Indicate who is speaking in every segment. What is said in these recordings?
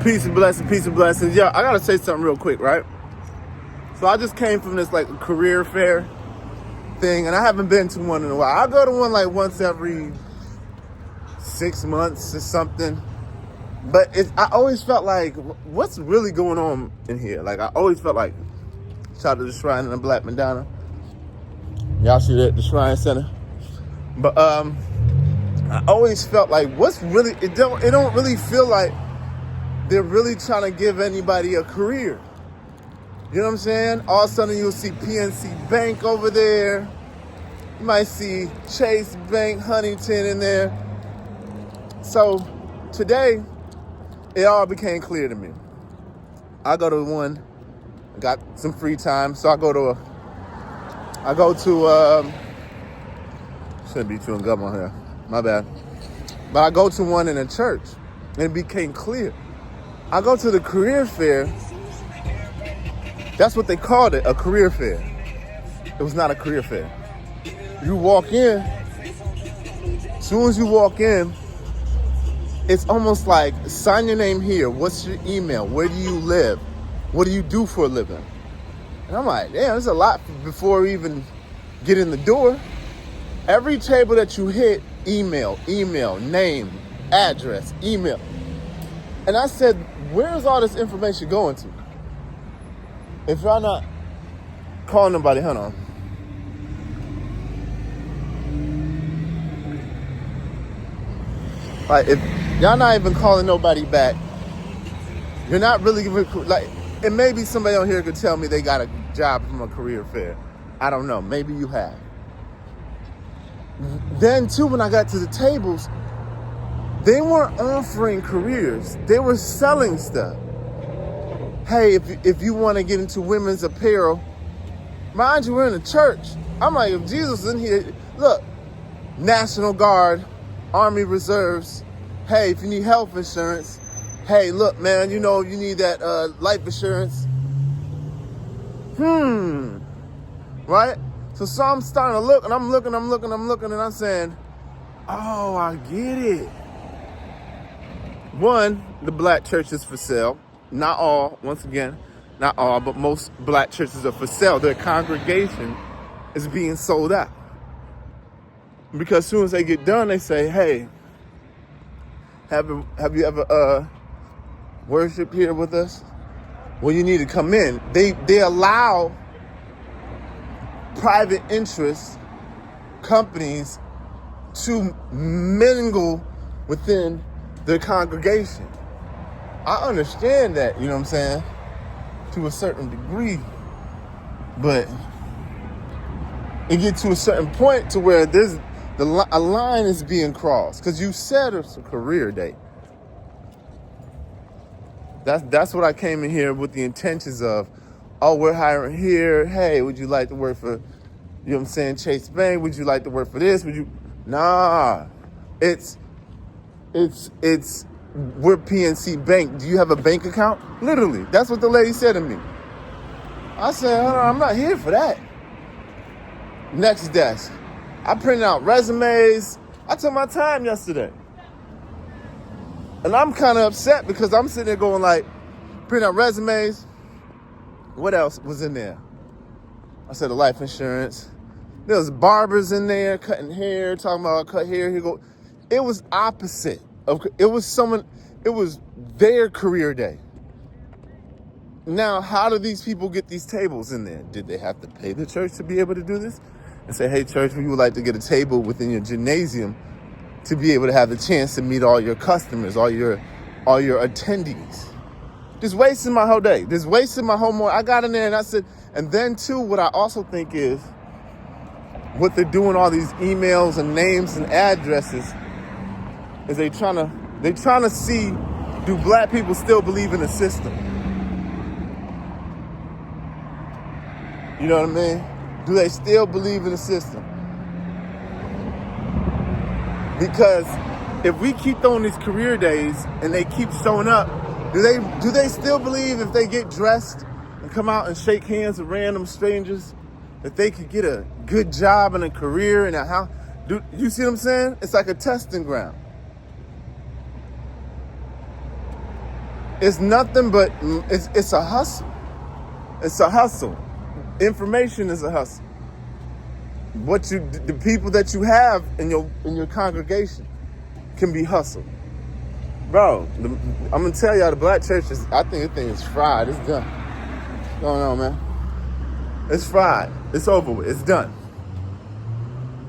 Speaker 1: Peace and blessings, peace and blessings. Yeah, I gotta say something real quick, right? So I just came from this like career fair thing, and I haven't been to one in a while. I go to one like once every 6 months or something. But I always felt like, what's really going on in here? Like, I always felt like, shout out to the Shrine and the Black Madonna. Y'all see that, the Shrine Center. But I always felt like, what's really, it don't really feel like they're really trying to give anybody a career. You know what I'm saying? All of a sudden you'll see PNC Bank over there. You might see Chase Bank, Huntington in there. So today, it all became clear to me. I go to one, got some free time, so I go to shouldn't be chewing gum on here, my bad. But I go to one in a church, and it became clear. I go to the career fair. That's what they called it, a career fair. It was not a career fair. You walk in, as soon as you walk in, it's almost like, sign your name here. What's your email? Where do you live? What do you do for a living? And I'm like, damn, there's a lot before we even get in the door. Every table that you hit, email, name, address, email. And I said, where's all this information going to? If y'all not calling nobody, hold on. Like, if y'all not even calling nobody back, you're not really, like, and maybe somebody on here could tell me they got a job from a career fair. I don't know. Maybe you have. Then, too, when I got to the tables, they weren't offering careers. They were selling stuff. Hey, if you want to get into women's apparel, mind you, we're in a church. I'm like, if Jesus is in here, look, National Guard, Army Reserves. Hey, if you need health insurance, hey, look, man, you know, you need that life insurance. Right? So I'm starting to look, and I'm looking, and I'm saying, oh, I get it. One, the black church is for sale. Not all, once again, not all, but most black churches are for sale. Their congregation is being sold out. Because as soon as they get done, they say, hey, have you ever worshiped here with us? Well, you need to come in. They allow private interest companies to mingle within their congregation. I understand that, you know what I'm saying, to a certain degree, but it gets to a certain point to where a line is being crossed, because you said it's a career day. That's what I came in here with the intentions of, oh, we're hiring here. Hey, would you like to work for, you know what I'm saying, Chase Bank? Would you like to work for this? Nah, it's we're PNC Bank. Do you have a bank account? Literally, that's what the lady said to me. I said, I'm not here for that. Next desk. I printed out resumes. I took my time yesterday. And I'm kind of upset because I'm sitting there going like, print out resumes. What else was in there? I said the life insurance. There was barbers in there cutting hair, talking about cut hair. Here go. It was opposite. It was their career day. Now, how do these people get these tables in there? Did they have to pay the church to be able to do this? And say, hey, church, we would like to get a table within your gymnasium to be able to have the chance to meet all your customers, all your attendees. Just wasting my whole day. Just wasting my whole morning. I got in there and I said, and then too, what I also think is what they're doing, all these emails and names and addresses, is they trying to see, do black people still believe in the system? You know what I mean? Do they still believe in the system? Because if we keep throwing these career days and they keep showing up, do they still believe if they get dressed and come out and shake hands with random strangers that they could get a good job and a career and a house? Do you see what I'm saying? It's like a testing ground. It's nothing but it's a hustle. It's a hustle. Information is a hustle. The people that you have in your congregation can be hustled. Bro, I'm gonna tell y'all, the black church I think the thing is fried. It's done. What's going on, man? It's fried. It's over with. It's done.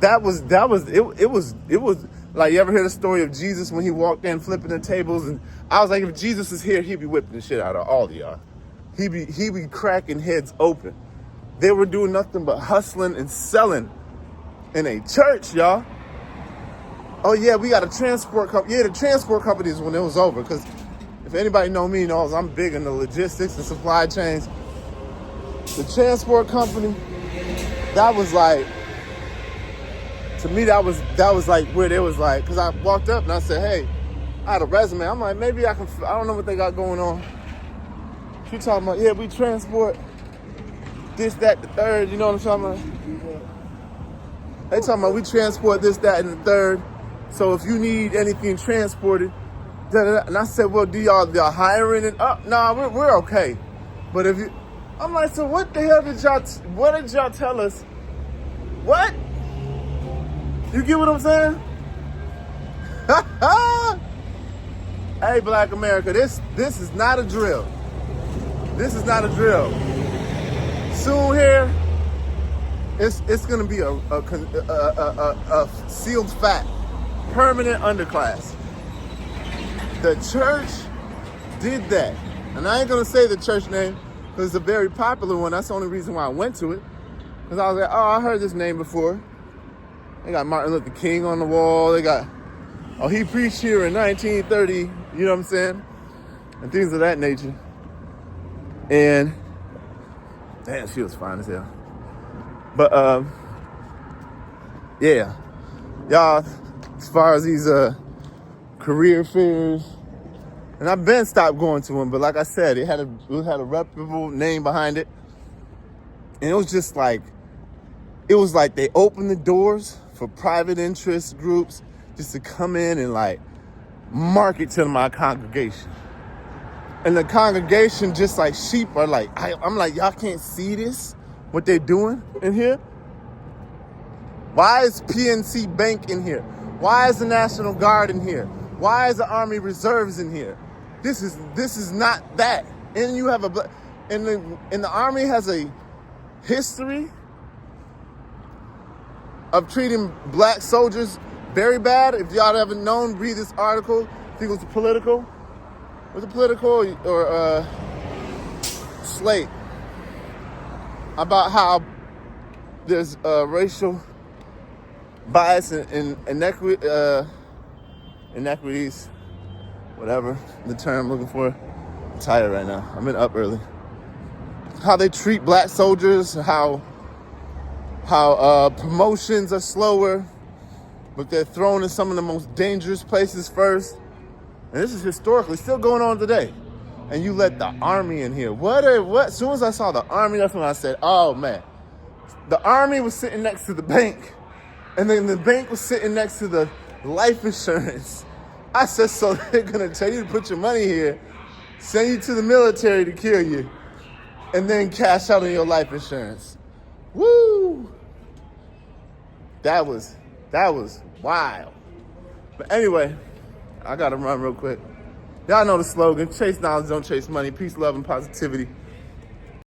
Speaker 1: It was like, you ever hear the story of Jesus when he walked in flipping the tables? And I was like, if Jesus is here, he'd be whipping the shit out of all of y'all. He'd be cracking heads open. They were doing nothing but hustling and selling in a church, y'all. Oh yeah, we got a transport company. Yeah, the transport companies when it was over. Because if anybody know me knows I'm big in the logistics and supply chains. The transport company, that was like, to me, that was like where they was like, because I walked up and I said, hey, I had a resume. I'm like, maybe I don't know what they got going on. She talking about, yeah, we transport this, that, the third. You know what I'm talking about? They talking about we transport this, that, and the third. So if you need anything transported, and I said, well, do y'all hiring it up? Nah, we're okay. But if you, I'm like, so what the hell what did y'all tell us? What? You get what I'm saying? Hey, Black America, this is not a drill. This is not a drill. Soon here, it's gonna be a sealed fact, permanent underclass. The church did that, and I ain't gonna say the church name because it's a very popular one. That's the only reason why I went to it, because I was like, oh, I heard this name before. They got Martin Luther King on the wall. They got, oh, he preached here in 1930. You know what I'm saying? And things of that nature. And damn, she was fine as hell. But yeah, y'all. As far as these career fairs, and I've been stopped going to them. But like I said, it had a reputable name behind it, and it was just like, it was like they opened the doors for private interest groups just to come in and like market to my congregation. And the congregation, just like sheep, are like, I'm like, y'all can't see this? What they're doing in here? Why is PNC Bank in here? Why is the National Guard in here? Why is the Army Reserves in here? This is not that. And you have and the Army has a history of treating black soldiers very bad. If y'all haven't known, read this article. I think it was Political. Was it Political or Slate? About how there's racial bias and inequities, whatever the term I'm looking for. I'm tired right now. I've been up early. How they treat black soldiers, how promotions are slower, but they're thrown in some of the most dangerous places first. And this is historically still going on today. And you let the Army in here. What? As soon as I saw the Army, that's when I said, oh man. The Army was sitting next to the bank. And then the bank was sitting next to the life insurance. I said, so they're gonna tell you to put your money here, send you to the military to kill you, and then cash out on your life insurance. Woo! That was wild. But anyway, I gotta run real quick. Y'all know the slogan: chase knowledge, don't chase money. Peace, love, and positivity.